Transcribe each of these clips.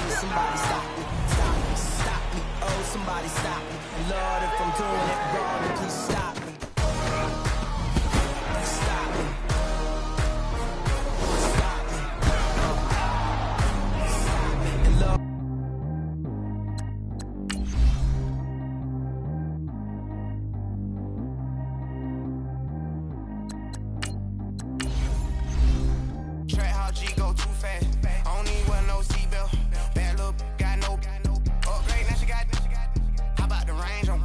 Somebody stop me, stop me, stop me. Oh, somebody stop me. And Lord, if I'm doing it wrong, then please stop me. Stop me. Stop me. Stop me. And Lord. Track how G go too fast. I don't even wear no seatbelt. Bad little got no upgrade. Now she got. How about the range on?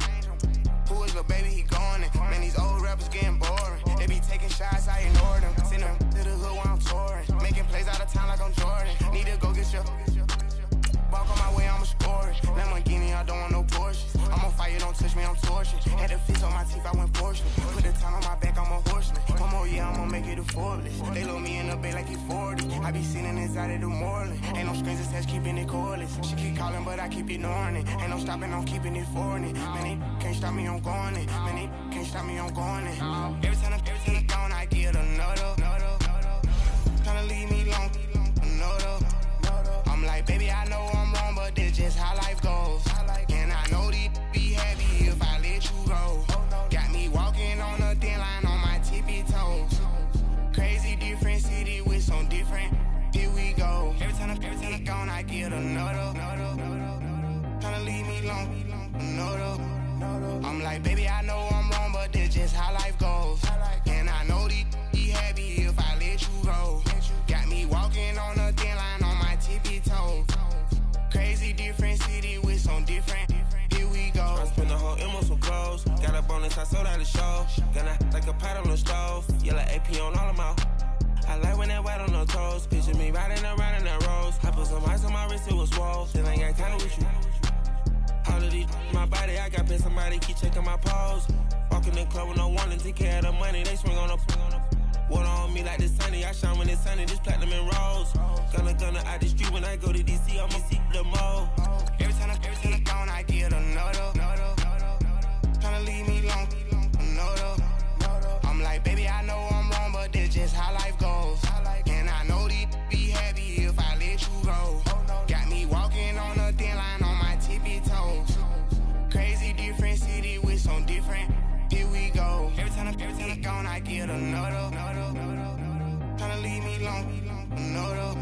Who is little baby? He going in. Man, these old rappers getting boring. They be taking shots, I ignore them. Send them to the hood while I'm touring. Making plays out of town like I'm Jordan. Need to go get your. Walk on my way, I'ma score it. Lamborghini, I don't want no Porsches. I'm on fire, don't touch me, I'm torching. Had the fits on my teeth, I went porcelain. Put the time on my back, I'm a horseman. One more year, I'ma make it a Forbes. They load me in the bay like he 40. I be sitting inside of the Moreland. Ain't no screens attached, keeping it cordless. She keep calling, but I keep ignoring it. Ain't no stopping, I'm keeping it foreign it. Man, they can't stop me, I'm going it. Man, they can't stop me, I'm going it. Every time I'm gone, I get another. Tryna leave me long, another. I'm like, baby, I know I'm wrong, but this just how life goes. And I know these be happy if I let you go. Got me walking on a thin line on my tippy toes. Crazy different city with some different. Here we go. Every time I'm gone, I get another. Tryna leave me long, another. I'm like, baby, I know I'm wrong, but this just how life goes. And I know these be happy if I let you go. Got me walking on a thin line on my tippy toes. Crazy different city with some different. Here we go. I spent the whole M on some clothes. Got a bonus, I sold out the show. Gonna like a pot on the stove. Yellow AP on all of my. I like when that wet on the toes. Picture me riding around in that rose. I put some ice on my wrist, it was swole. Still ain't got time with you. All of these, my body, I got paid somebody keep checking my pose. Walk in the club with no warning, take care of the money. They swing on the. Water on me like the sunny, I shine when it's sunny, this platinum and rose. Gonna out the street when I go to DC, I'ma seek the mo. Every time I'm gone, I get another. Tryna leave me long, another. I'm like, baby, I know I'm wrong, but this just how life goes. And I know these be happy if I let you go. Got me walking on a thin line on my tippy toes. Crazy different city with some different. Here we go. Every time I'm gone, I get another. Tryna leave me long, another.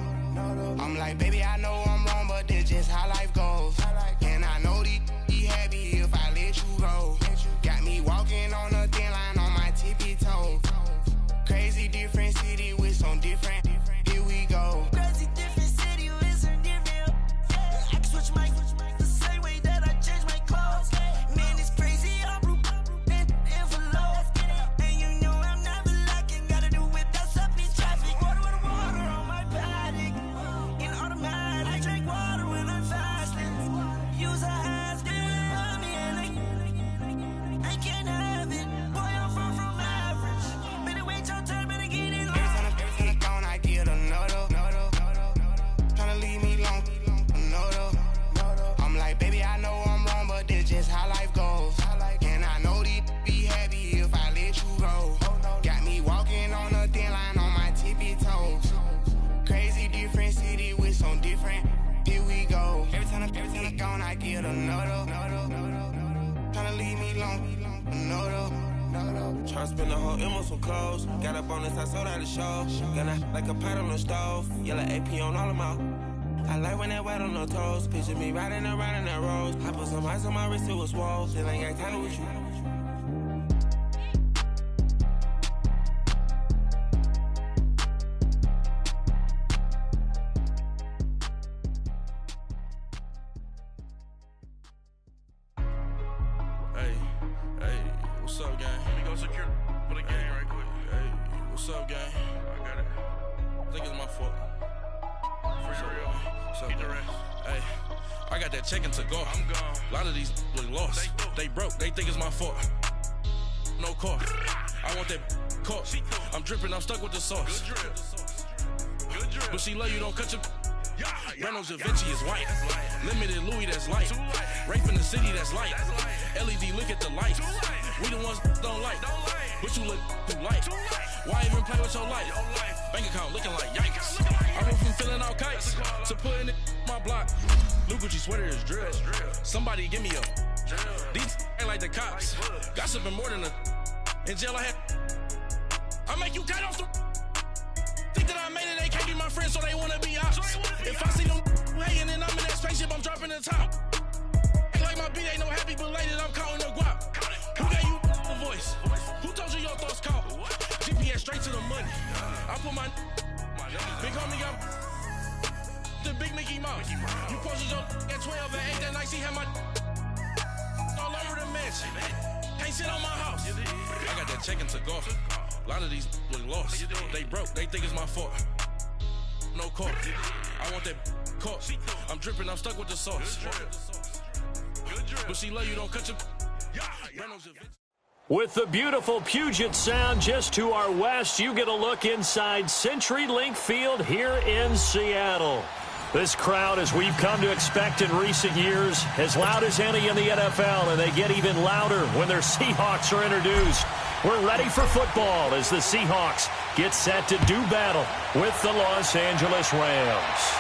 I'm like, baby, I know I'm wrong, but this just how life goes. And I know these be happy if I let you go. Got me walking on a thin line on my tippy toes. Crazy different city with some different. Here we go. Crazy different city with some different. I can switch my the same way that I change my clothes. Man, it's crazy, I'm envelope. And you know I'm never lacking. Gotta do without stopping traffic. Water on my paddock. In automatic. I drink water when I'm fasting. Use a hands, damn me, and I can't have it. Boy, I'm far from average. Better wait your turn, better get it long. Every time I'm gone, I get another. Tryna leave me long, another. I'm like, baby, I know I'm wrong, but this just how life goes. And I know these be happy if I let you go. Got me walking on a thin line on my tippy toes. Crazy different city with some different. Here we go. Every time I'm gone, I get another. Tryna leave me long, another. Tryna spend the whole M on some clothes. Got a bonus, I sold out the show. Gonna like a pot on the stove. Yellow AP on all of my. I like when that wet on the toes. Picture me riding around in that rose. I put some ice on my wrist, it was swole. Still ain't got time with you. What's up, gang? Let me go secure for the gang right quick. Hey, what's up, gang? I got it. I think it's my fault. For real. What's up, the rest. Hey, I got that check-in to go. I'm gone. A lot of these look lost. They broke. They think it's my fault. No car. I want that caught. I'm dripping. I'm stuck with the sauce. Good drip. Good drip. But she love you. Don't cut your. Reynolds Da Vinci is white. Limited Louis, that's light. Rape in the city, that's light. LED, look at the light. We the ones don't like. But you look too light. Why even play with your life? Bank account looking like yikes. I went from feeling all kites to putting it in my block. Blue Gucci sweater is drill. Somebody give me a. These ain't like the cops. Gossiping more than a. In jail I had. I make you cut off the. Think that I made it, they can't be my friends, so they wanna be ops. If I see them hating and I'm in that spaceship, I'm dropping the top. Ain't like my beat ain't no happy belated, I'm counting the guap. Who gave you the voice? Who told you your thoughts count? GPS straight to the money. I put my big homie got the big Mickey Mouse. You posted your at 12 and 8 that night, see how my all over the mansion. Can't sit on my house. I got that check-in to go. A lot of these look lost. They broke, they think it's my fault. No court. I want that caught. I'm dripping, I'm stuck with the sauce. But she love you, don't cut your. With the beautiful Puget Sound just to our west, you get a look inside CenturyLink Field here in Seattle. This crowd, as we've come to expect in recent years, as loud as any in the NFL, and they get even louder when their Seahawks are introduced. We're ready for football as the Seahawks get set to do battle with the Los Angeles Rams.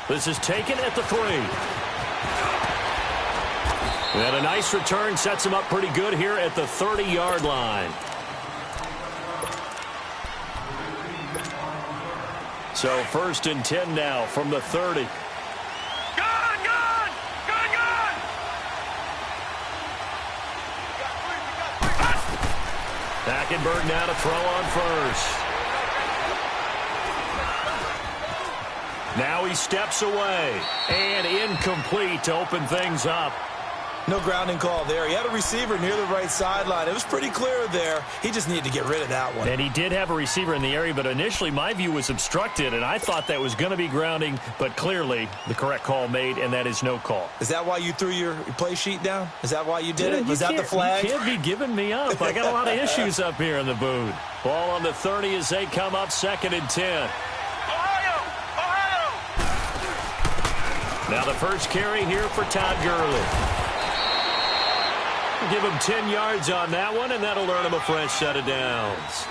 This is taken at the 3. And a nice return sets him up pretty good here at the 30-yard line. So 1st and 10 now from the 30. Hackenberg now to throw on first. Now he steps away. And incomplete to open things up. No grounding call there. He had a receiver near the right sideline. It was pretty clear there. He just needed to get rid of that one. And he did have a receiver in the area, but initially my view was obstructed, and I thought that was going to be grounding, but clearly the correct call made, and that is no call. Is that why you threw your play sheet down? Is that why you did it? Was that the flag? You can't be giving me up. I got a lot of issues up here in the booth. Ball on the 30 as they come up 2nd and 10. Now the first carry here for Todd Gurley. Give him 10 yards on that one, and that'll earn him a fresh set of downs.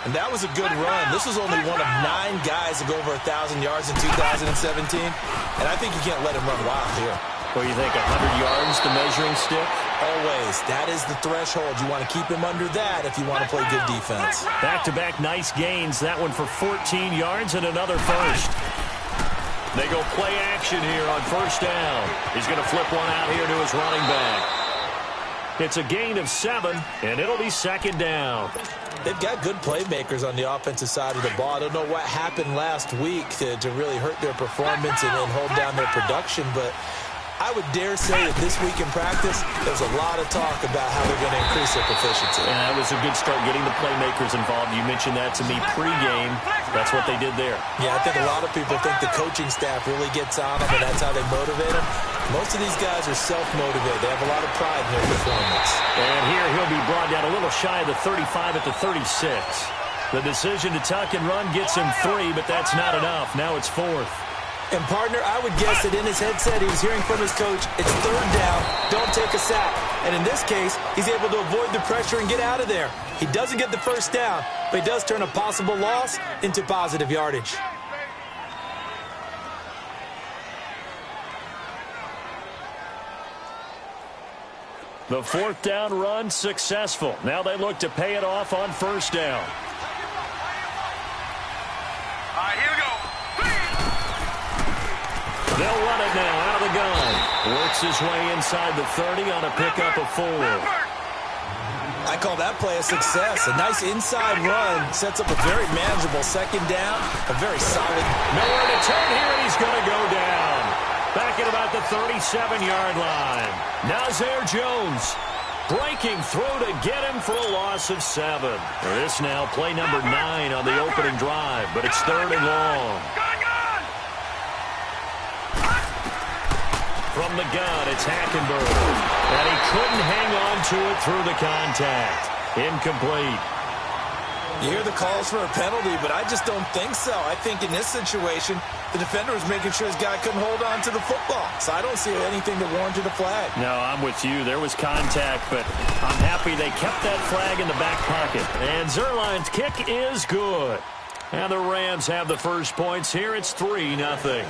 And that was a good run. This was only one of 9 guys to go over 1,000 yards in 2017. And I think you can't let him run wild here. What do you think, 100 yards, the measuring stick? Always. That is the threshold. You want to keep him under that if you want to play good defense. Back-to-back nice gains. That one for 14 yards and another first. They go play action here on 1st down. He's going to flip one out here to his running back. It's a gain of 7, and it'll be 2nd down. They've got good playmakers on the offensive side of the ball. I don't know what happened last week to really hurt their performance and hold down their production, but I would dare say that this week in practice, there's a lot of talk about how they're going to increase their proficiency. And that was a good start, getting the playmakers involved. You mentioned that to me pregame. That's what they did there. Yeah, I think a lot of people think the coaching staff really gets on them, and that's how they motivate them. Most of these guys are self-motivated. They have a lot of pride in their performance. And here he'll be brought down a little shy of the 35 at the 36. The decision to tuck and run gets him 3, but that's not enough. Now it's 4th. And, partner, I would guess that in his headset he was hearing from his coach, it's 3rd down, don't take a sack. And in this case, he's able to avoid the pressure and get out of there. He doesn't get the 1st down, but he does turn a possible loss into positive yardage. The 4th down run successful. Now they look to pay it off on 1st down. All right, here we go. They'll run it now out of the gun. Works his way inside the 30 on a pickup of 4. I call that play a success. A nice inside run sets up a very manageable 2nd down. A very solid. Nowhere to turn here, and he's going to go down. Back at about the 37-yard line. Nazir Jones breaking through to get him for a loss of 7. This now play number 9 on the opening drive, but it's 3rd and long. From the gun, it's Hackenberg. And he couldn't hang on to it through the contact. Incomplete. You hear the calls for a penalty, but I just don't think so. I think in this situation, the defender was making sure his guy couldn't hold on to the football. So I don't see anything that warranted a flag. No, I'm with you. There was contact, but I'm happy they kept that flag in the back pocket. And Zerline's kick is good. And the Rams have the first points here. It's 3-0.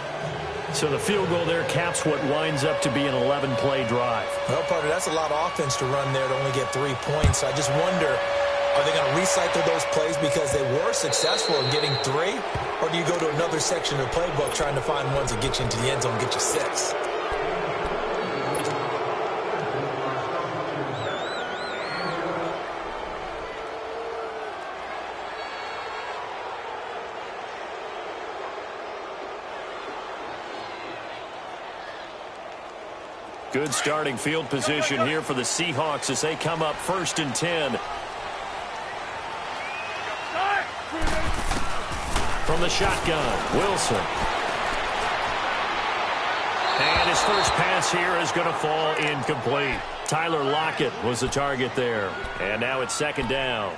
So the field goal there caps what winds up to be an 11-play drive. Well, partner, that's a lot of offense to run there to only get 3 points. I just wonder, are they going to recycle those plays because they were successful in getting 3? Or do you go to another section of the playbook trying to find ones that get you into the end zone and get you 6? Good starting field position here for the Seahawks as they come up 1st and 10. From the shotgun, Wilson. And his first pass here is going to fall incomplete. Tyler Lockett was the target there. And now it's 2nd down.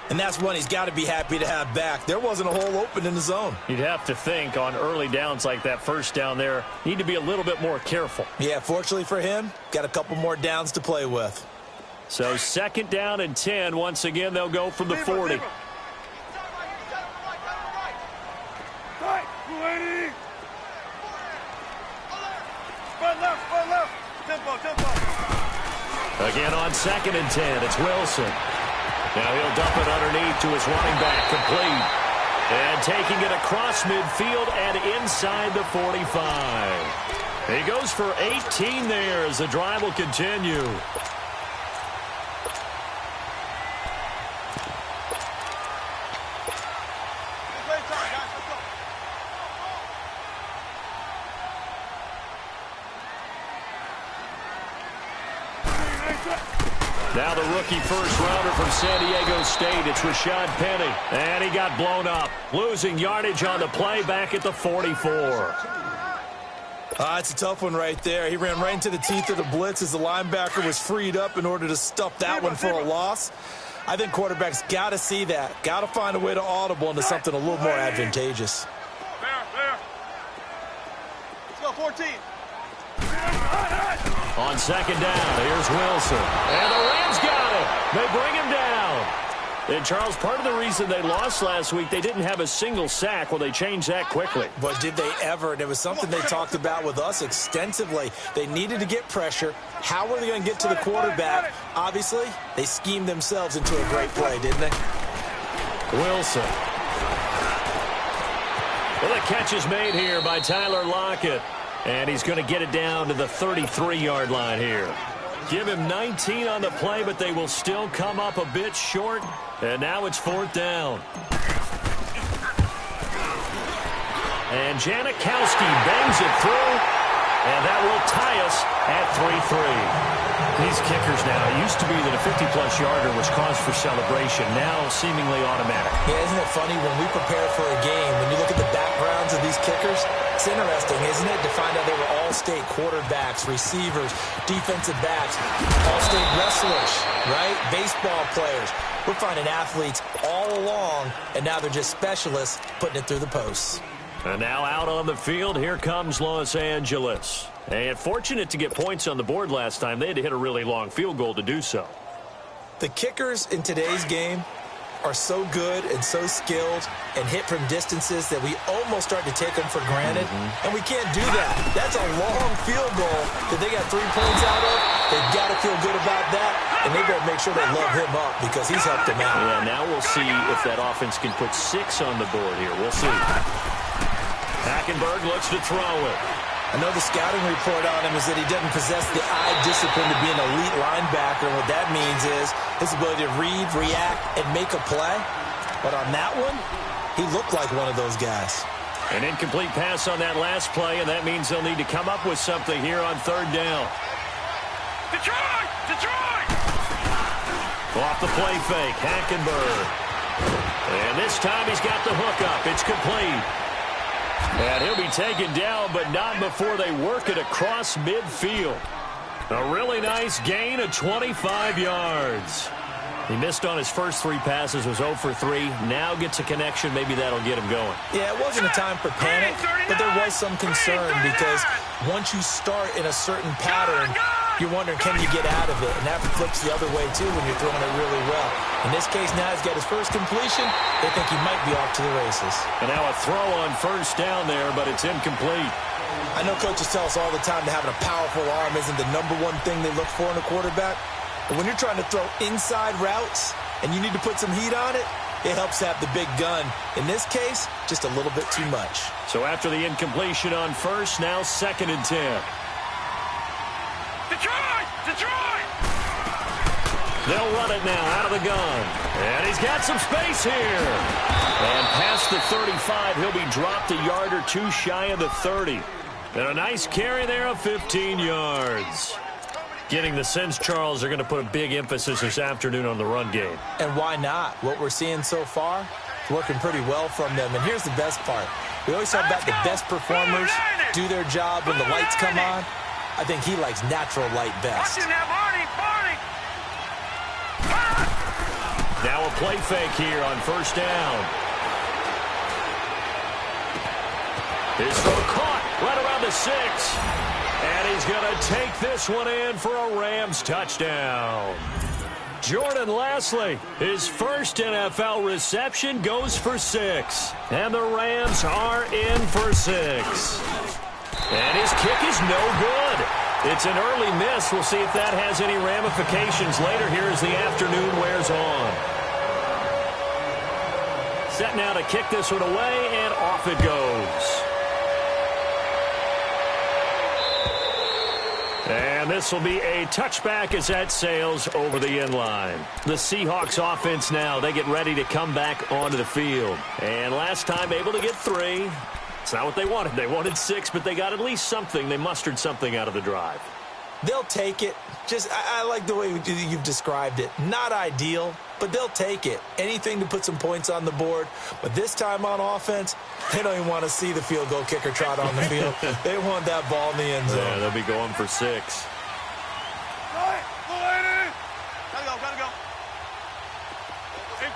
And that's one he's got to be happy to have back. There wasn't a hole open in the zone. You'd have to think on early downs like that first down there, need to be a little bit more careful. Yeah, fortunately for him, got a couple more downs to play with. So 2nd down and 10. Once again, they'll go from the 40. Again on 2nd and 10, it's Wilson. Now he'll dump it underneath to his running back, complete. And taking it across midfield and inside the 45. He goes for 18 there as the drive will continue. Now the rookie first-rounder from San Diego State, it's Rashad Penny. And he got blown up, losing yardage on the play back at the 44. It's a tough one right there. He ran right into the teeth of the blitz as the linebacker was freed up in order to stuff that one for a loss. I think quarterbacks got to see that. Got to find a way to audible into something a little more advantageous. Let's go, 14. On 2nd down, here's Wilson. And the Rams got it. They bring him down. And, Charles, part of the reason they lost last week, they didn't have a single sack. Well, they changed that quickly. But did they ever? And it was something they talked about with us extensively. They needed to get pressure. How were they going to get to the quarterback? Obviously, they schemed themselves into a great play, didn't they? Wilson. Well, the catch is made here by Tyler Lockett. And he's going to get it down to the 33-yard line here. Give him 19 on the play, but they will still come up a bit short. And now it's 4th down. And Janikowski bangs it through. And that will tie us at 3-3. These kickers now, it used to be that a 50-plus yarder was cause for celebration. Now seemingly automatic. Yeah, isn't it funny when we prepare for a game, when you look at the backgrounds of these kickers, it's interesting, isn't it, to find out they were all-state quarterbacks, receivers, defensive backs, all-state wrestlers, right? Baseball players. We're finding athletes all along, and now they're just specialists putting it through the posts. And now out on the field, here comes Los Angeles. And fortunate to get points on the board last time. They had to hit a really long field goal to do so. The kickers in today's game are so good and so skilled and hit from distances that we almost start to take them for granted. And we can't do that. That's a long field goal that they got 3 points out of. They've got to feel good about that, and they better make sure they love him up because he's helped them out. Yeah, now we'll see if that offense can put 6 on the board here. We'll see. Hackenberg looks to throw it. I know the scouting report on him is that he doesn't possess the eye discipline to be an elite linebacker. And what that means is his ability to read, react, and make a play. But on that one, he looked like one of those guys. An incomplete pass on that last play, and that means they'll need to come up with something here on 3rd down. Detroit! Detroit! Off the play fake, Hackenberg. And this time he's got the hook up. It's complete. And he'll be taken down, but not before they work it across midfield. A really nice gain of 25 yards. He missed on his first 3 passes, was 0 for 3. Now gets a connection. Maybe that'll get him going. Yeah, it wasn't a time for panic, but there was some concern because once you start in a certain pattern, you're wondering, can you get out of it? And that flips the other way, too, when you're throwing it really well. In this case, now he's got his first completion. They think he might be off to the races. And now a throw on 1st down there, but it's incomplete. I know coaches tell us all the time that having a powerful arm isn't the number one thing they look for in a quarterback. But when you're trying to throw inside routes and you need to put some heat on it, it helps have the big gun. In this case, just a little bit too much. So after the incompletion on first, now 2nd and 10. Detroit! Detroit! They'll run it now out of the gun. And he's got some space here. And past the 35, he'll be dropped a yard or two shy of the 30. And a nice carry there of 15 yards. Getting the sense, Charles, are going to put a big emphasis this afternoon on the run game. And why not? What we're seeing so far is working pretty well from them. And here's the best part. We always talk about the best performers do their job when the lights come on. I think he likes natural light best. Now a play fake here on first down. His throw caught right around the 6. And he's going to take this one in for a Rams touchdown. Jordan Lasley, his first NFL reception, goes for 6. And the Rams are in for 6. And his kick is no good. It's an early miss. We'll see if that has any ramifications later here as the afternoon wears on. Set now to kick this one away, and off it goes. And this will be a touchback as that sails over the end line. The Seahawks offense now, they get ready to come back onto the field. And last time able to get 3. It's not what they wanted. They wanted 6, but they got at least something. They mustered something out of the drive. They'll take it. I like the way you've described it. Not ideal, but they'll take it. Anything to put some points on the board. But this time on offense, they don't even want to see the field goal kicker trot on the field. They want that ball in the end zone. Yeah, they'll be going for 6. Gotta go. 18.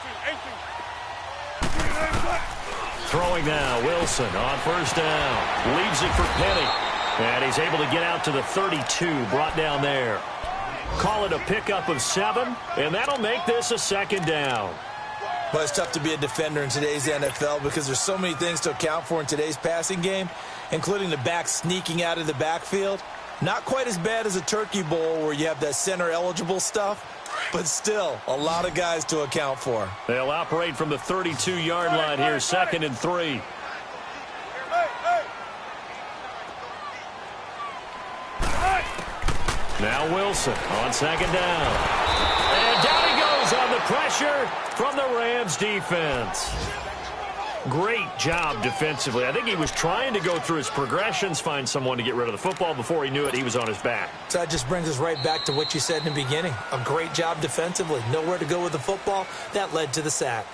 Throwing now, Wilson on first down. Leaves it for Penny. And he's able to get out to the 32, brought down there. Call it a pickup of 7, and that'll make this a 2nd down. But it's tough to be a defender in today's NFL because there's so many things to account for in today's passing game, including the back sneaking out of the backfield. Not quite as bad as a turkey bowl where you have that center-eligible stuff, but still a lot of guys to account for. They'll operate from the 32-yard line here, 2nd and 3. Now Wilson on 2nd down. And down he goes on the pressure from the Rams defense. Great job defensively. I think he was trying to go through his progressions, find someone to get rid of the football. Before he knew it, he was on his back. So that just brings us right back to what you said in the beginning. A great job defensively. Nowhere to go with the football. That led to the sack.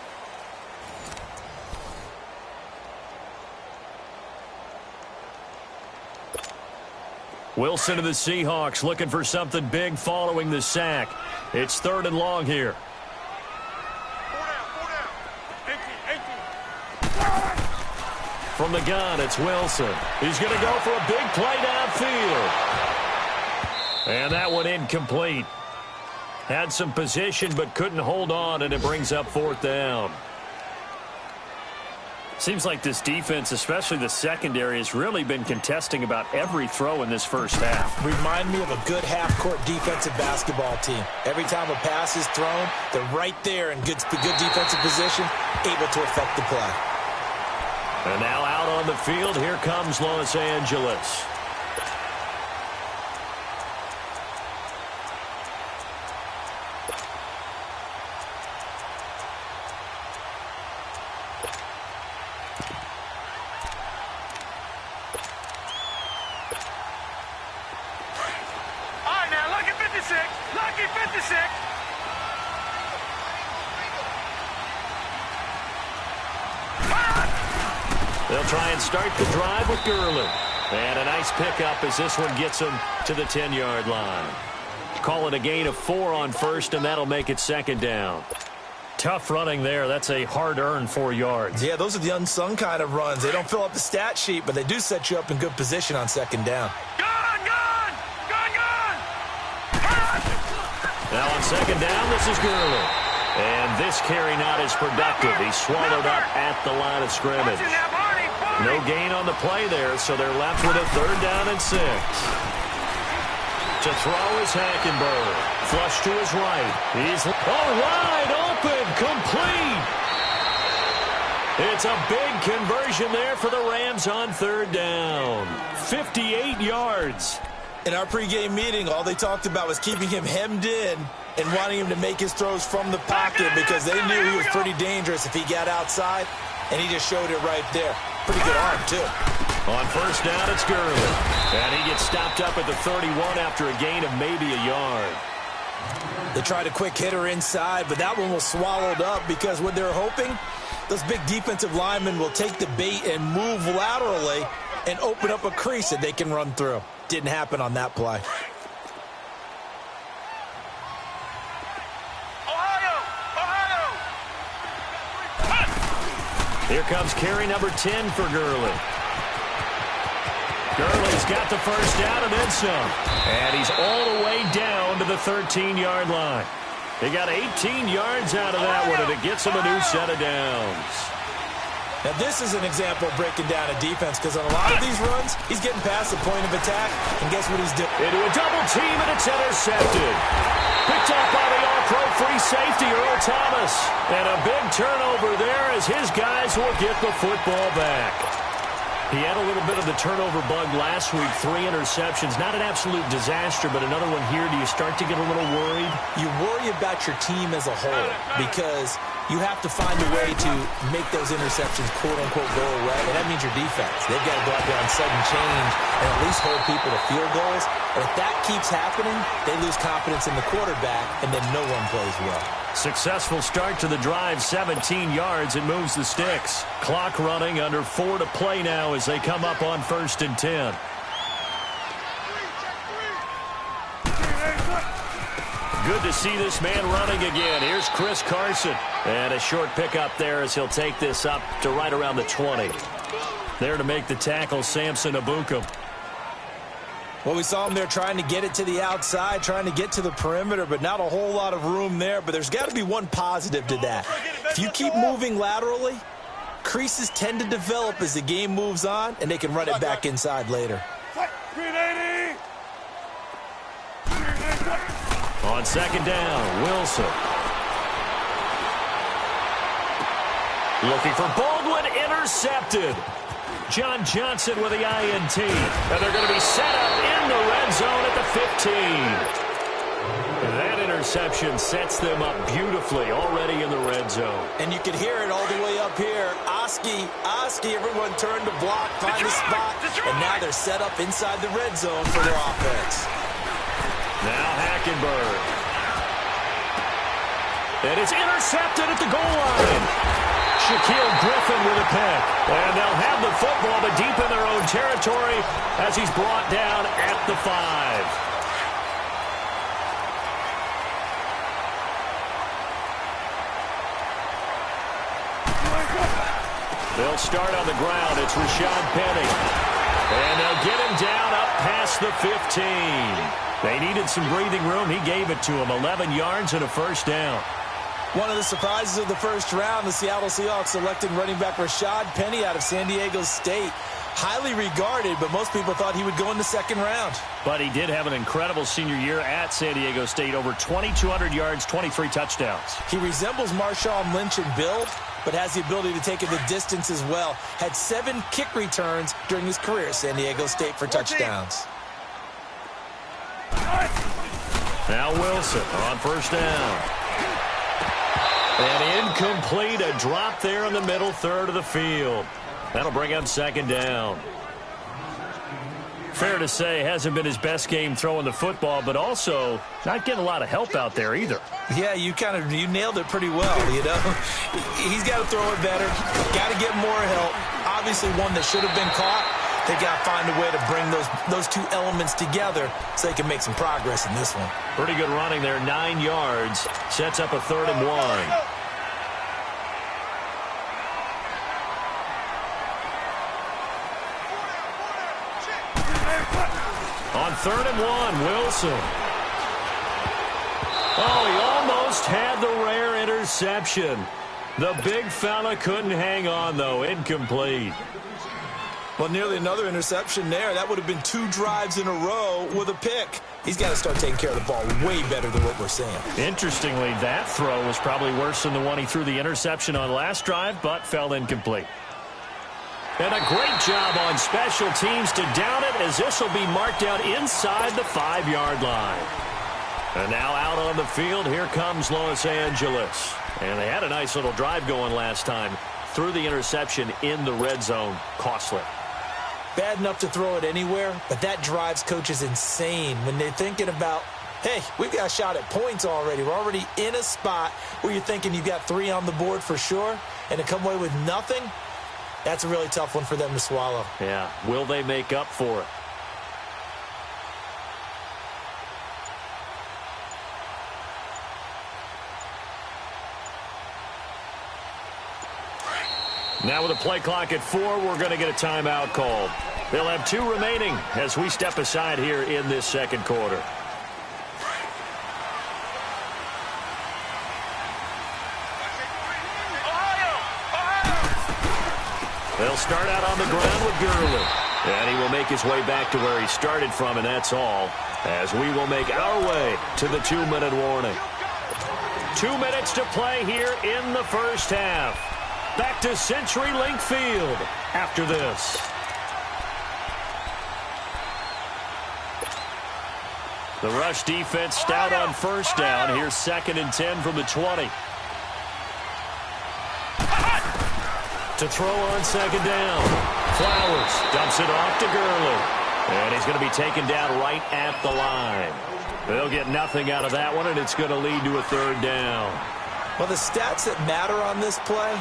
Wilson and the Seahawks looking for something big following the sack. It's 3rd and long here. 4 down. 18. From the gun, it's Wilson. He's going to go for a big play downfield. And that one incomplete. Had some position but couldn't hold on, and it brings up 4th down. Seems like this defense, especially the secondary, has really been contesting about every throw in this first half. Remind me of a good half-court defensive basketball team. Every time a pass is thrown, they're right there in good defensive position, able to affect the play. And now out on the field, here comes Los Angeles. Lucky 56. They'll try and start the drive with Gurley. And a nice pickup as this one gets him to the 10-yard line. Call it a gain of 4 on first, and that'll make it 2nd down. Tough running there. That's a hard-earned 4 yards. Yeah, those are the unsung kind of runs. They don't fill up the stat sheet, but they do set you up in good position on 2nd down. Now on 2nd down, this is Gurley. And this carry not as productive. He's swallowed up at the line of scrimmage. No gain on the play there, so they're left with a 3rd down and 6. To throw is Hackenberg. Flush to his right. He's wide open, complete. It's a big conversion there for the Rams on 3rd down. 58 yards. In our pregame meeting, all they talked about was keeping him hemmed in and wanting him to make his throws from the pocket because they knew he was pretty dangerous if he got outside, and he just showed it right there. Pretty good arm, too. On 1st down, it's Gurley. And he gets stopped up at the 31 after a gain of maybe a yard. They tried a quick hitter inside, but that one was swallowed up because what they're hoping, those big defensive linemen will take the bait and move laterally and open up a crease that they can run through. Didn't happen on that play. Here comes carry number 10 for Gurley. Gurley's got the 1st down and then some. And he's all the way down to the 13-yard line. He got 18 yards out of that one, and it gets him a new set of downs. Now, this is an example of breaking down a defense because on a lot of these runs, he's getting past the point of attack, and guess what he's doing? Into a double team, and it's intercepted. Picked up by the all-pro free safety, Earl Thomas. And a big turnover there as his guys will get the football back. He had a little bit of the turnover bug last week, 3 interceptions. Not an absolute disaster, but another one here. Do you start to get a little worried? You worry about your team as a whole because you have to find a way to make those interceptions, quote-unquote, go away, and that means your defense. They've got to go out there on sudden change and at least hold people to field goals. And if that keeps happening, they lose confidence in the quarterback, and then no one plays well. Successful start to the drive, 17 yards. It moves the sticks. Clock running, under 4 to play now as they come up on 1st and 10. Good to see this man running again. Here's Chris Carson. And a short pickup there as he'll take this up to right around the 20. There to make the tackle, Samson Abukum. Well, we saw him there trying to get it to the outside, trying to get to the perimeter, but not a whole lot of room there. But there's got to be one positive to that. If you keep moving laterally, creases tend to develop as the game moves on, and they can run it back inside later. On 2nd down, Wilson. Looking for Baldwin, intercepted. John Johnson with the INT. And they're going to be set up in the red zone at the 15. And that interception sets them up beautifully already in the red zone. And you can hear it all the way up here. Oski, everyone turned to block, find a spot, and now they're set up inside the red zone for their offense. Now Hackenberg. And it's intercepted at the goal line. Shaquille Griffin with a pick. And they'll have the football, but deep in their own territory as he's brought down at the 5. They'll start on the ground. It's Rashad Penny. And they'll get him down up past the 15. They needed some breathing room. He gave it to him. 11 yards and a 1st down. One of the surprises of the 1st round, the Seattle Seahawks selecting running back Rashad Penny out of San Diego State. Highly regarded, but most people thought he would go in the 2nd round. But he did have an incredible senior year at San Diego State. Over 2,200 yards, 23 touchdowns. He resembles Marshawn Lynch in build, but has the ability to take it the distance as well. Had 7 kick returns during his career at San Diego State for touchdowns. Now Wilson on 1st down. And incomplete, a drop there in the middle 3rd of the field. That'll bring up 2nd down. Fair to say, hasn't been his best game throwing the football, but also not getting a lot of help out there either. Yeah, you nailed it pretty well, you know. He's got to throw it better, got to get more help. Obviously one that should have been caught. They got to find a way to bring those 2 elements together so they can make some progress in this one. Pretty good running there, 9 yards. Sets up a 3rd and 1. On 3rd and 1, Wilson. Oh, he almost had the rare interception. The big fella couldn't hang on, though. Incomplete. Well, nearly another interception there. That would have been 2 drives in a row with a pick. He's got to start taking care of the ball way better than what we're seeing. Interestingly, that throw was probably worse than the one he threw the interception on last drive, but fell incomplete. And a great job on special teams to down it, as this will be marked out inside the 5-yard line. And now out on the field, here comes Los Angeles. And they had a nice little drive going last time. Threw the interception in the red zone. Costly. Bad enough to throw it anywhere, but that drives coaches insane when they're thinking about, hey, we've got a shot at points already. We're already in a spot where you're thinking you've got 3 on the board for sure, and to come away with nothing, that's a really tough one for them to swallow. Yeah, will they make up for it? Now with a play clock at 4, we're going to get a timeout called. They'll have 2 remaining as we step aside here in this second quarter. They'll start out on the ground with Gurley. And he will make his way back to where he started from, and that's all, as we will make our way to the 2-minute warning. 2 minutes to play here in the first half. Back to CenturyLink Field after this. The rush defense stout on first down. Here's 2nd and 10 from the 20. To throw on 2nd down. Flowers dumps it off to Gurley. And he's going to be taken down right at the line. They'll get nothing out of that one, and it's going to lead to a 3rd down. Well, the stats that matter on this play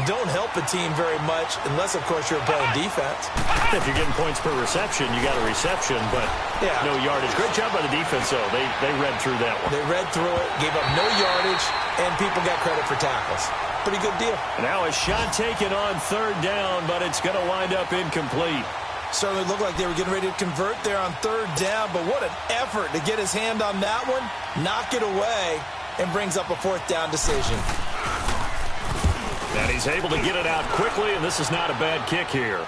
don't help a team very much unless, of course, you're playing defense. If you're getting points per reception, you got a reception, but no yardage. Great job by the defense, though. They read through that one. They read through it, gave up no yardage, and people got credit for tackles. Pretty good deal. Now a shot taken on 3rd down, but it's going to wind up incomplete. Certainly looked like they were getting ready to convert there on 3rd down, but what an effort to get his hand on that one, knock it away, and brings up a 4th down decision. And he's able to get it out quickly, and this is not a bad kick here.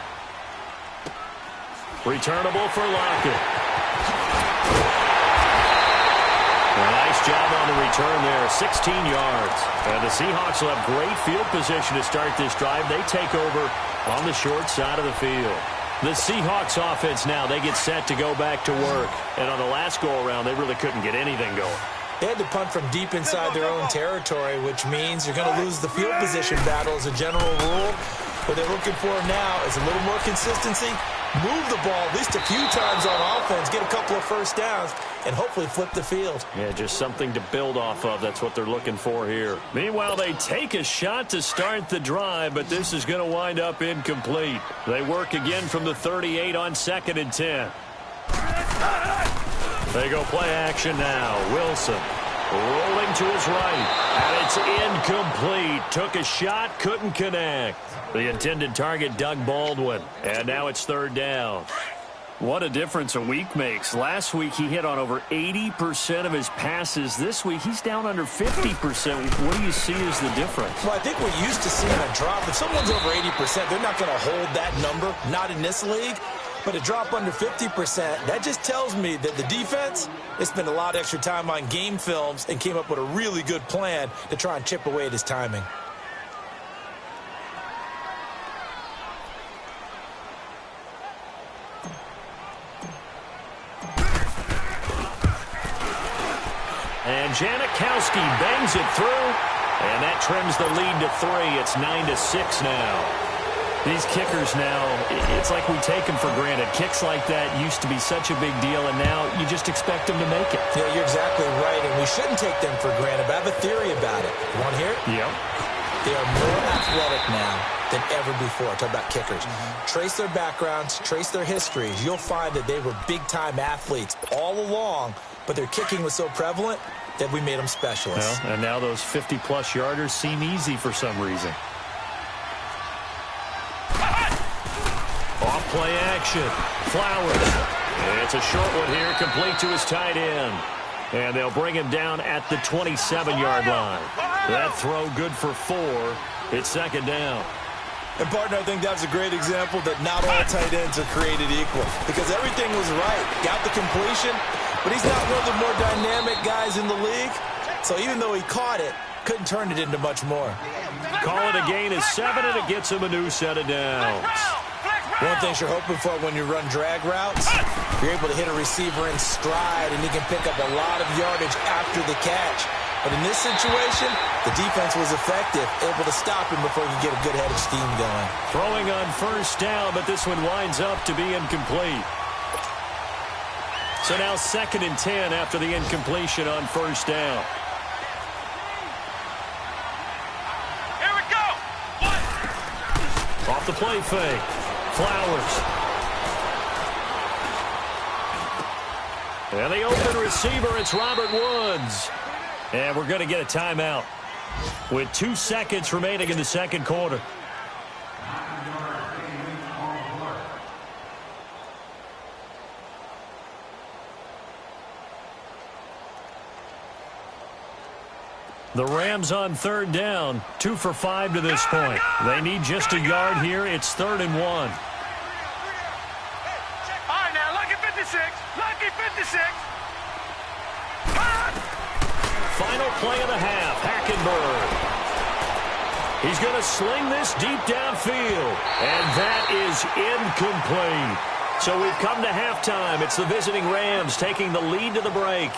Returnable for Lockett. A nice job on the return there, 16 yards. And the Seahawks will have great field position to start this drive. They take over on the short side of the field. The Seahawks offense now, they get set to go back to work. And on the last go-around, they really couldn't get anything going. They had to punt from deep inside their own territory, which means you're going to lose the field position battle as a general rule. What they're looking for now is a little more consistency, move the ball at least a few times on offense, get a couple of first downs, and hopefully flip the field. Yeah, just something to build off of. That's what they're looking for here. Meanwhile, they take a shot to start the drive, but this is going to wind up incomplete. They work again from the 38 on 2nd and 10. They go play action now. Wilson rolling to his right. And it's incomplete. Took a shot, couldn't connect. The intended target, Doug Baldwin. And now it's 3rd down. What a difference a week makes. Last week he hit on over 80% of his passes. This week he's down under 50%. What do you see as the difference? Well, I think we're used to seeing a drop. If someone's over 80%, they're not going to hold that number. Not in this league. But a drop under 50%, that just tells me that the defense, they spent a lot of extra time on game films and came up with a really good plan to try and chip away at his timing. And Janikowski bangs it through, and that trims the lead to 3. It's 9-6 now. These kickers now, it's like we take them for granted. Kicks like that used to be such a big deal, and now you just expect them to make it. Yeah, you're exactly right, and we shouldn't take them for granted, but I have a theory about it. You want to hear it? Yep. They are more athletic now than ever before. Talk about kickers. Trace their backgrounds, trace their histories. You'll find that they were big-time athletes all along, but their kicking was so prevalent that we made them specialists. Well, and now those 50-plus yarders seem easy for some reason. Off play action. Flowers. It's a short one here, complete to his tight end. And they'll bring him down at the 27-yard line. That throw good for 4. It's second down. And, partner, I think that's a great example that not all tight ends are created equal because everything was right. Got the completion, but he's not one of the more dynamic guys in the league. So even though he caught it, couldn't turn it into much more. Call it a gain of 7, and it gets him a new set of downs. One thing you're hoping for when you run drag routes, you're able to hit a receiver in stride, and he can pick up a lot of yardage after the catch. But in this situation, the defense was effective, able to stop him before he could get a good head of steam going. Throwing on first down, but this one winds up to be incomplete. So now 2nd and 10 after the incompletion on first down. Here we go. Off the play fake. Flowers. And the open receiver, it's Robert Woods. And we're going to get a timeout with 2 seconds remaining in the second quarter. The Rams on 3rd down, 2 for 5 to this point. They need just a yard here. It's 3rd and 1. All right, now, lucky 56. Lucky 56. Final play of the half, Hackenberg. He's going to sling this deep downfield, and that is incomplete. So we've come to halftime. It's the visiting Rams taking the lead to the break.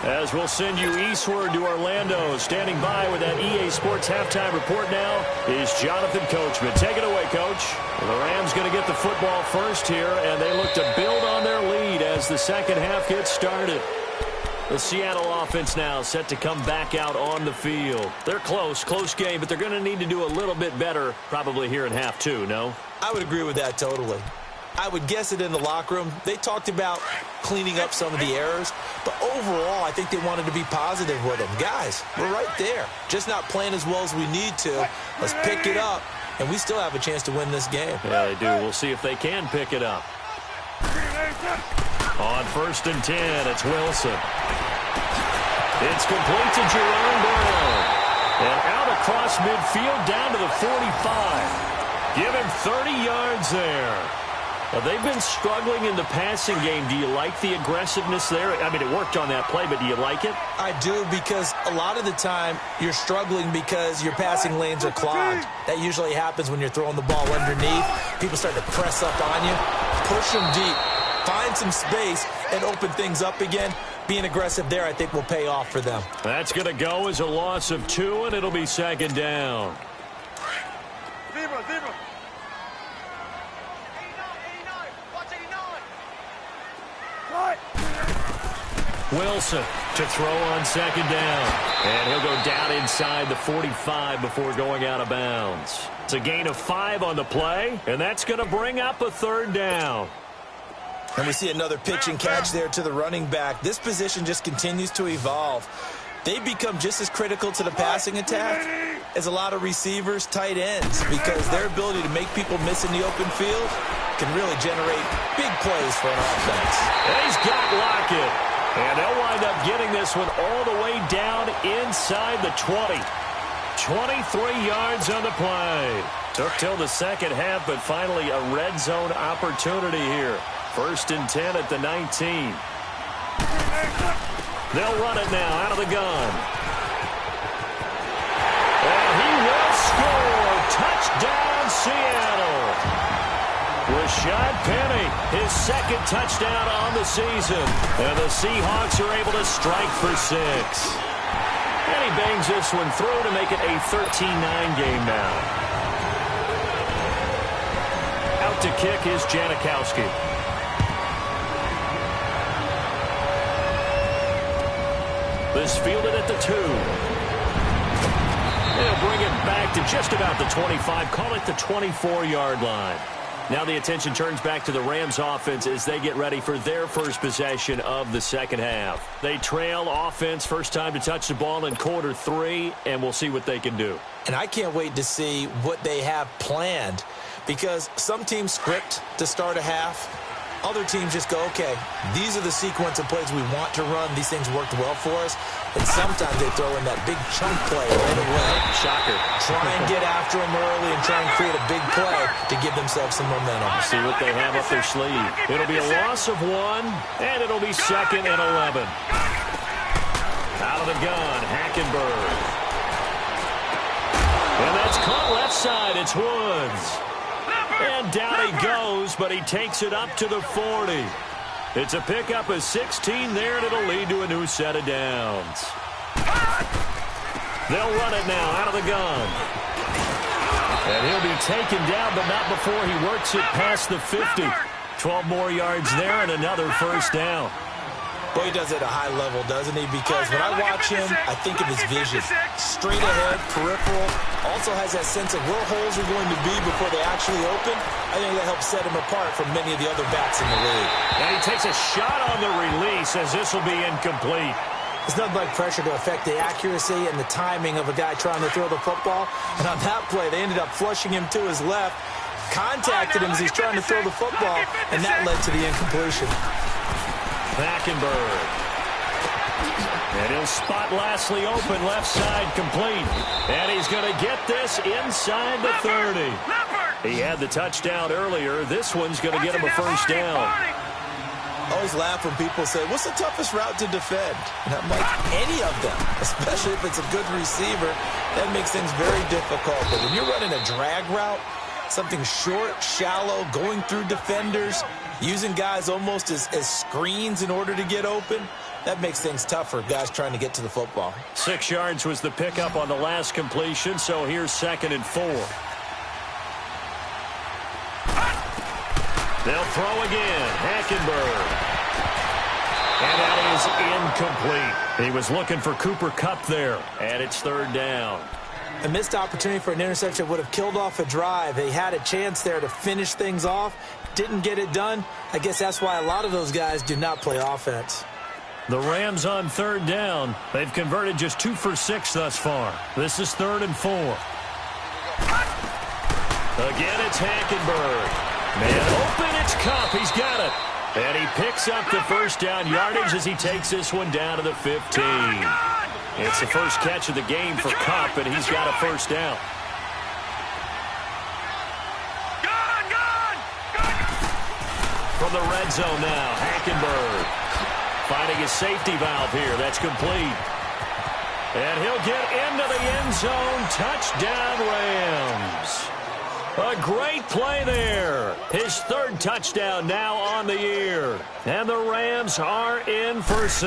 As we'll send you eastward to Orlando. Standing by with that EA Sports halftime report now is Jonathan Coachman. Take it away, Coach. Well, the Rams going to get the football first here, and they look to build on their lead as the second half gets started. The Seattle offense now set to come back out on the field. They're close game, but they're going to need to do a little bit better probably here in half 2, no? I would agree with that totally. I would guess it in the locker room. They talked about cleaning up some of the errors, but overall, I think they wanted to be positive with them. Guys, we're right there. Just not playing as well as we need to. Let's pick it up, and we still have a chance to win this game. Yeah, they do. We'll see if they can pick it up. On 1st and 10, it's Wilson. It's complete to Jerome Brown. And out across midfield down to the 45. Give him 30 yards there. Well, they've been struggling in the passing game. Do you like the aggressiveness there? I mean, it worked on that play, but do you like it? I do, because a lot of the time you're struggling because your passing lanes are clogged. That usually happens when you're throwing the ball underneath. People start to press up on you. Push them deep. Find some space and open things up again. Being aggressive there, I think, will pay off for them. That's going to go as a loss of 2, and it'll be 2nd down. Zebra. Wilson to throw on 2nd down. And he'll go down inside the 45 before going out of bounds. It's a gain of 5 on the play, and that's going to bring up a 3rd down. And we see another pitch and catch there to the running back. This position just continues to evolve. They become just as critical to the passing attack as a lot of receivers, tight ends, because their ability to make people miss in the open field can really generate big plays for an offense. And he's got Lockett. And they'll wind up getting this one all the way down inside the 20. 23 yards on the play. Took till the second half, but finally a red zone opportunity here. 1st and 10 at the 19. They'll run it now out of the gun. And he will score. Touchdown, Seattle. Rashad Penny, his 2nd touchdown on the season. And the Seahawks are able to strike for 6. And he bangs this one through to make it a 13-9 game now. Out to kick is Janikowski. This fielded at the 2. They'll bring it back to just about the 25. Call it the 24-yard line. Now the attention turns back to the Rams offense as they get ready for their first possession of the second half. They trail offense, first time to touch the ball in quarter 3, and we'll see what they can do. And I can't wait to see what they have planned, because some teams script to start a half, Other teams just go, okay, these are the sequence of plays we want to run. These things worked well for us. And sometimes they throw in that big chunk play right away. Shocker. Try and get after them early and try and create a big play to give themselves some momentum. See what they have up their sleeve. It'll be a loss of 1, and it'll be 2nd and 11. Out of the gun, Hackenberg. And that's caught left side. It's Woods. And down he goes, but he takes it up to the 40. It's a pickup of 16 there, and it'll lead to a new set of downs. They'll run it now out of the gun. And he'll be taken down, but not before he works it past the 50. 12 more yards there and another first down. Boy, he does it at a high level, doesn't he? Because when I watch him, I think of his vision. Straight ahead, peripheral. Also has that sense of where holes are going to be before they actually open. I think that helps set him apart from many of the other backs in the league. And he takes a shot on the release as this will be incomplete. There's nothing like pressure to affect the accuracy and the timing of a guy trying to throw the football. And on that play, they ended up flushing him to his left, contacted him as he's trying to throw the football, and that led to the incompletion. Hackenberg. And he'll spot Lashley open, left side complete. And he's going to get this inside the 30. He had the touchdown earlier. This one's going to get him a first down. I always laugh when people say, what's the toughest route to defend? And I'm like, any of them, especially if it's a good receiver. That makes things very difficult. But when you're running a drag route, something short, shallow, going through defenders, using guys almost as screens in order to get open, that makes things tough for guys trying to get to the football. 6 yards was the pickup on the last completion, so here's 2nd and 4. They'll throw again. Hackenberg. And that is incomplete. He was looking for Cooper Kupp there, and it's 3rd down. A missed opportunity for an interception would have killed off a drive. They had a chance there to finish things off. Didn't get it done. I guess that's why a lot of those guys do not play offense. The Rams on 3rd down. They've converted just 2 for 6 thus far. This is 3rd and 4. Again, it's Hackenberg. Man open, it's Kupp. He's got it. And he picks up the first down yardage as he takes this one down to the 15. It's the first catch of the game for Kupp, and he's got a first down. From the red zone now, Hackenberg finding his safety valve here. That's complete. And he'll get into the end zone. Touchdown, Rams. A great play there. His 3rd touchdown now on the year. And the Rams are in for 6.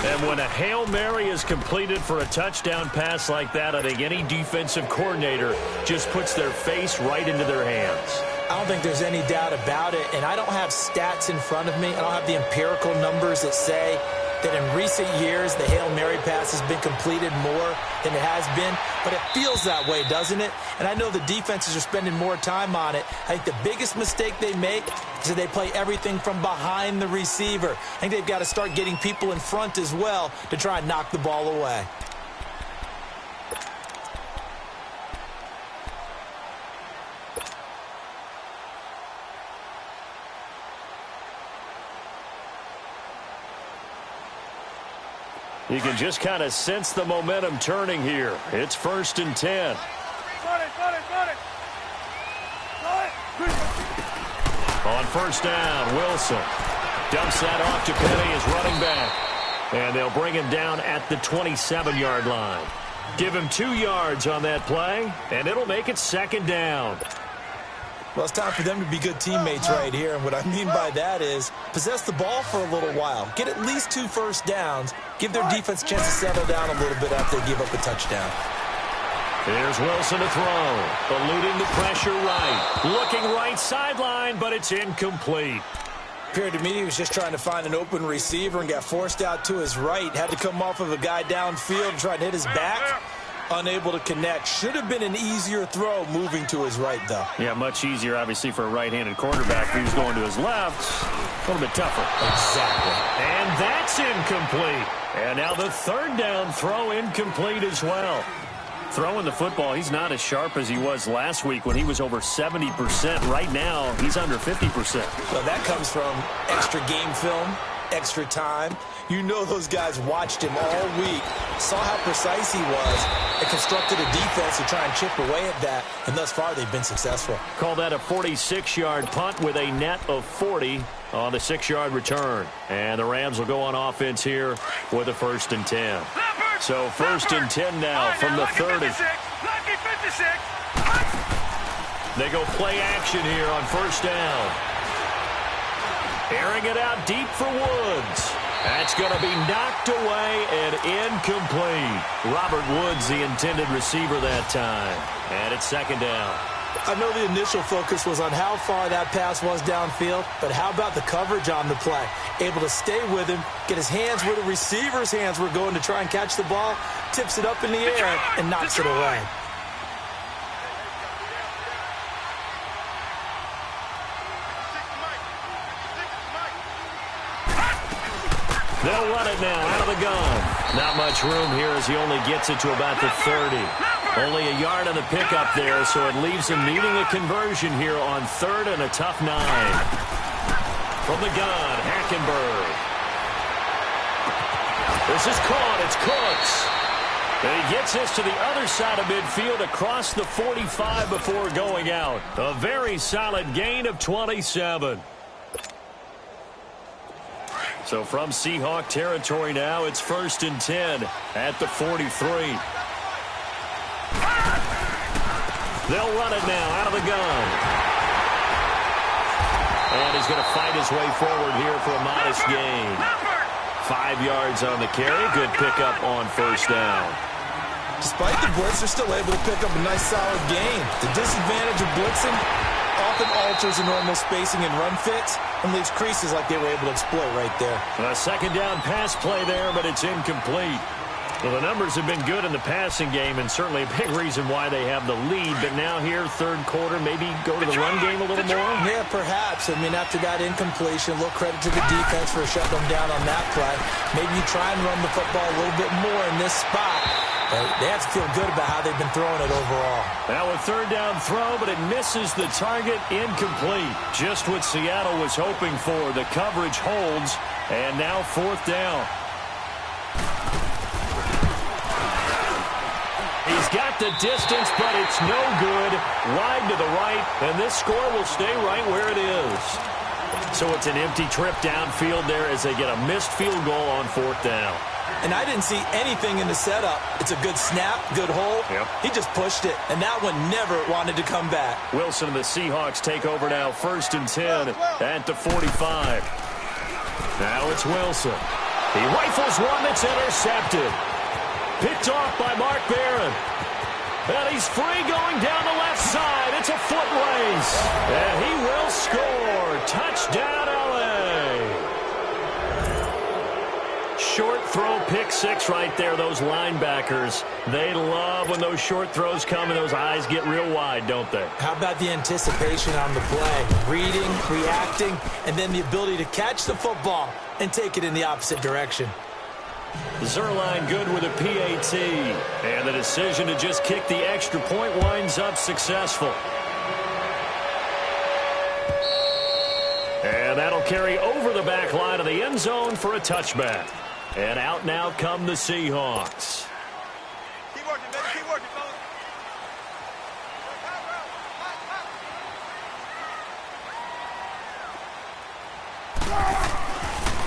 And when a Hail Mary is completed for a touchdown pass like that, I think any defensive coordinator just puts their face right into their hands. I don't think there's any doubt about it, and I don't have stats in front of me. I don't have the empirical numbers that say that in recent years the Hail Mary pass has been completed more than it has been, but it feels that way, doesn't it? And I know the defenses are spending more time on it. I think the biggest mistake they make is that they play everything from behind the receiver. I think they've got to start getting people in front as well to try and knock the ball away. You can just kind of sense the momentum turning here. It's 1st and 10. On 1st down, Wilson dumps that off to Penny as running back. And they'll bring him down at the 27-yard line. Give him 2 yards on that play, and it'll make it 2nd down. Well, it's time for them to be good teammates right here. And what I mean by that is possess the ball for a little while. Get at least 2 first downs. Give their defense a chance to settle down a little bit after they give up a touchdown. Here's Wilson to throw. Eluding the pressure right. Looking right sideline, but it's incomplete. Appeared to me he was just trying to find an open receiver and got forced out to his right. Had to come off of a guy downfield and try to hit his back. Unable to connect. Should have been an easier throw moving to his right, though. Yeah, much easier, obviously, for a right-handed quarterback. If he was going to his left, a little bit tougher. Exactly. And that's incomplete. And now the 3rd down throw incomplete as well. Throwing the football, he's not as sharp as he was last week when he was over 70%. Right now, he's under 50%. Well, that comes from extra game film, extra time. You know those guys watched him all week, saw how precise he was, and constructed a defense to try and chip away at that, and thus far they've been successful. Call that a 46-yard punt with a net of 40 on the 6-yard return. And the Rams will go on offense here with a 1st and 10. So 1st and 10 now from the 30. Lucky 56. They go play action here on 1st down. Airing it out deep for Woods. That's going to be knocked away and incomplete. Robert Woods, the intended receiver that time. And it's 2nd down. I know the initial focus was on how far that pass was downfield, but how about the coverage on the play? Able to stay with him, get his hands where the receiver's hands were going to try and catch the ball, tips it up in the air, and knocks it away. They'll run it now out of the gun. Not much room here as he only gets it to about the 30. Only a yard on the pickup there, so it leaves him needing a conversion here on 3rd and a tough 9. From the gun, Hackenberg. This is caught. It's Cooks. And he gets this to the other side of midfield across the 45 before going out. A very solid gain of 27. So from Seahawk territory now, it's 1st and 10 at the 43. They'll run it now out of the gun. And he's going to fight his way forward here for a modest gain. 5 yards on the carry. Good pickup on 1st down. Despite the blitz, they're still able to pick up a nice solid gain. The disadvantage of blitzing often alters the normal spacing and run fits and leaves creases like they were able to exploit right there. A 2nd down pass play there, but it's incomplete. Well, the numbers have been good in the passing game and certainly a big reason why they have the lead. But now here, 3rd quarter, maybe go to the run game a little more? Yeah, perhaps. I mean, after that incompletion, a little credit to the defense for shutting them down on that play. Maybe you try and run the football a little bit more in this spot. They have to feel good about how they've been throwing it overall. Now a 3rd down throw, but it misses the target, incomplete. Just what Seattle was hoping for. The coverage holds, and now 4th down. He's got the distance, but it's no good. Wide to the right, and this score will stay right where it is. So it's an empty trip downfield there as they get a missed field goal on 4th down. And I didn't see anything in the setup. It's a good snap, good hold. Yep. He just pushed it, and that one never wanted to come back. Wilson and the Seahawks take over now, 1st and 10 at the 45. Now it's Wilson. He rifles one that's intercepted. Picked off by Mark Barron. And he's free going down the left side. It's a foot race. And he will score. Touchdown, L.A. Short throw, pick 6 right there. Those linebackers, they love when those short throws come and those eyes get real wide, don't they? How about the anticipation on the play? Reading, reacting, and then the ability to catch the football and take it in the opposite direction. Zerline good with a PAT. And the decision to just kick the extra point winds up successful. And that'll carry over the back line of the end zone for a touchback. And out now come the Seahawks. Keep working, baby. Keep working, fellas.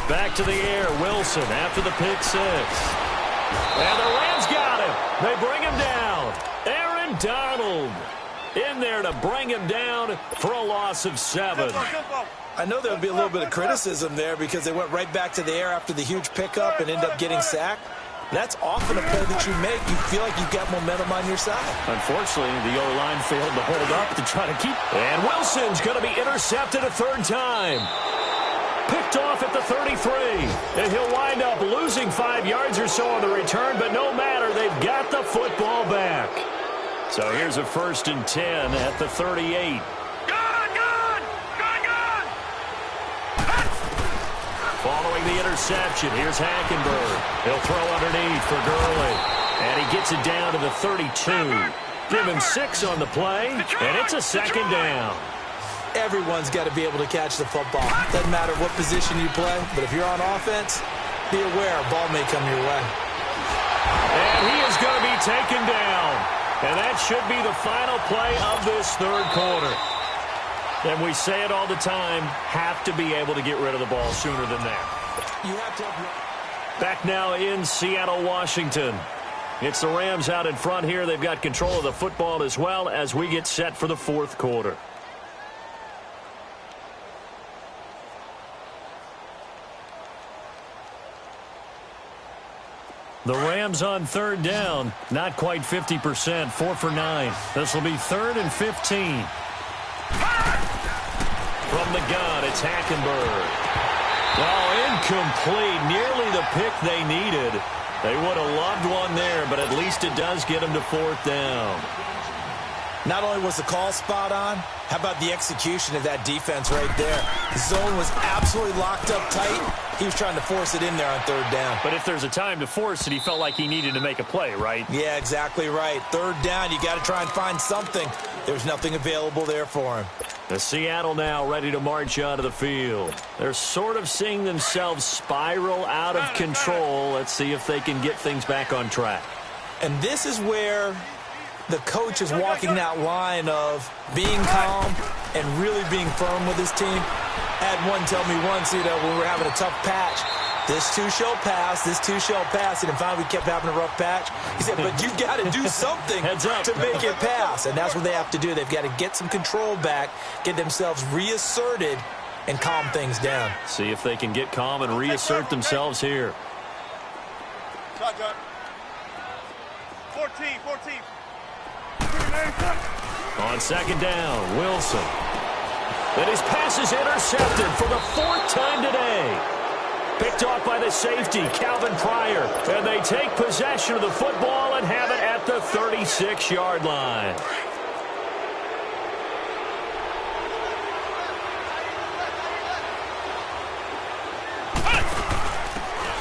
Back to the air, Wilson after the pick 6. And the Rams got him. They bring him down. Aaron Donald in there to bring him down for a loss of 7. I know there'll be a little bit of criticism there because they went right back to the air after the huge pickup and end up getting sacked. That's often a play that you make. You feel like you've got momentum on your side. Unfortunately, the O-line failed to hold up to try to keep. And Wilson's going to be intercepted a 3rd time. Picked off at the 33. And he'll wind up losing 5 yards or so on the return, but no matter, they've got the football back. So here's a 1st and 10 at the 38. Following the interception, here's Hackenberg. He'll throw underneath for Gurley. And he gets it down to the 32. Give him 6 on the play, and it's a second down. Everyone's got to be able to catch the football. Doesn't matter what position you play, but if you're on offense, be aware a ball may come your way. And he is going to be taken down. And that should be the final play of this third quarter. And we say it all the time, have to be able to get rid of the ball sooner than that. You have to. Back now in Seattle, Washington. It's the Rams out in front here. They've got control of the football as well as we get set for the fourth quarter. The Rams on third down, not quite 50%, 4 for 9. This will be 3rd and 15. From the gun, it's Hackenberg. Oh, incomplete. Nearly the pick they needed. They would have loved one there, but at least it does get them to 4th down. Not only was the call spot on, how about the execution of that defense right there? The zone was absolutely locked up tight. He was trying to force it in there on 3rd down. But if there's a time to force it, he felt like he needed to make a play, right? Yeah, exactly right. 3rd down, you got to try and find something. There's nothing available there for him. The Seattle now ready to march onto the field. They're sort of seeing themselves spiral out of control. Let's see if they can get things back on track. And this is where the coach is walking that line of being calm and really being firm with his team. Had one tell me once, when we were having a tough patch, this too shall pass, this too shall pass, and finally we kept having a rough patch. He said, but you've got to do something to make it pass, and that's what they have to do. They've got to get some control back, get themselves reasserted, and calm things down. See if they can get calm and reassert themselves here. Shotgun. 14. On second down, Wilson. Then his pass is intercepted for the 4th time today. Picked off by the safety, Calvin Pryor. And they take possession of the football and have it at the 36-yard line.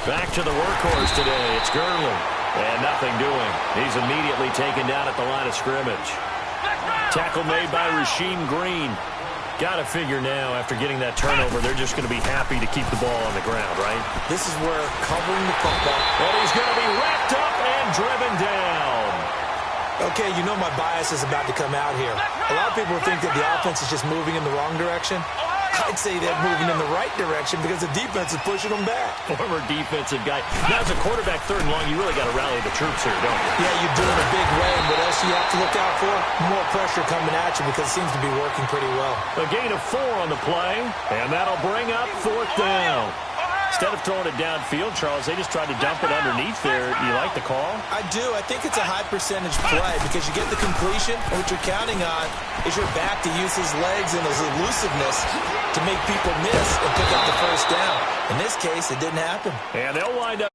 Back to the workhorse today. It's Gurley. And nothing doing. He's immediately taken down at the line of scrimmage. Tackle made by Rasheem Green. Got to figure now, after getting that turnover, they're just going to be happy to keep the ball on the ground, right? This is where covering the football. And he's going to be wrapped up and driven down. Okay, you know my bias is about to come out here. A lot of people think that the offense is just moving in the wrong direction. I'd say they're moving in the right direction because the defense is pushing them back. Former defensive guy. Now, as a quarterback, 3rd and long, you really got to rally the troops here, don't you? Yeah, you do in a big way. And what else you have to look out for? More pressure coming at you because it seems to be working pretty well. A gain of 4 on the play, and that'll bring up 4th down. Instead of throwing it downfield, Charles, they just tried to dump it underneath there. You like the call? I do. I think it's a high percentage play because you get the completion, and what you're counting on is your back to use his legs and his elusiveness to make people miss and pick up the 1st down. In this case, it didn't happen. And they'll wind up